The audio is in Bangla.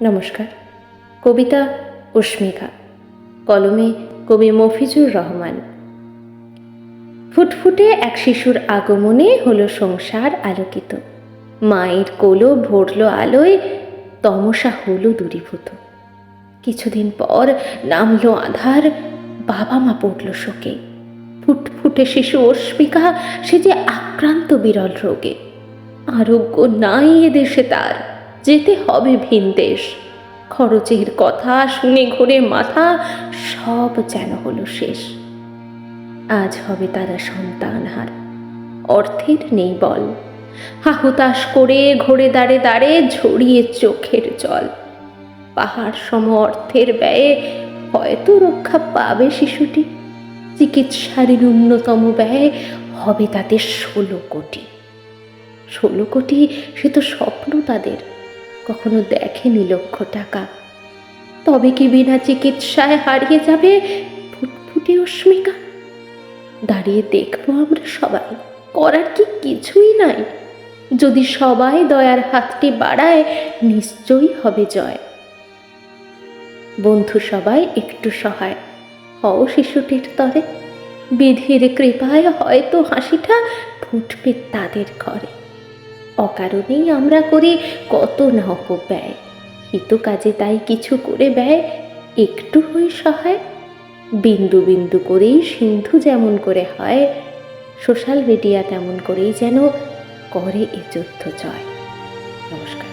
নমস্কার। কবিতা অস্মিকা, কলমে কবি মফিজুর রহমান। ফুটফুটে এক শিশুর আগমনে হলো সংসার আলোকিত, মায়ের কোলো ভরল আলোয়, তমসা হলো দূরীভূত। কিছুদিন পর নামলো আধার, বাবা মা পড়ল শোকে। ফুটফুটে শিশু অস্মিকা, সে যে আক্রান্ত বিরল রোগে। আরোগ্য নাই এদেশে তার, যেতে হবে ভিন দেশ। খরচের কথা শুনে ঘোরে মাথা, সব যেন হলো শেষ। আজ হবে তারা সন্তানহার, অর্থের নেই বল। হাহুতাশ করে ঘোরে দাঁড়ে দাঁড়ে ঝরিয়ে চোখের জল। পাহাড় সম অর্থের ব্যয়ে হয়তো রক্ষা পাবে শিশুটি। চিকিৎসার ন্যূনতম ব্যয় হবে তাদের 16 কোটি। 16 কোটি, সে তো স্বপ্ন তাদের, কখনো দেখেনি লক্ষ টাকা। তবে কি বিনা চিকিৎসায় হারিয়ে যাবে ফুটফুটে অস্মিকা? দাঁড়িয়ে দেখবো আমরা সবাই, করার কি কিছুই নাই। যদি সবাই দয়ার হাতটি বাড়ায়, নিশ্চয়ই হবে জয়। বন্ধু সবাই একটু সহায় হও শিশুটির তরে। বিধির কৃপায় হয়তো হাসিটা ফুটবে তাদের ঘরে। অকারণেই আমরা করি কত না অপব্যয়, হিত কাজে তাই কিছু করে ব্যয় একটু হই সহায়। বিন্দু বিন্দু করেই সিন্ধু যেমন করে হয়, সোশ্যাল মিডিয়া তেমন করেই যেন করে এ যুদ্ধ জয়। নমস্কার।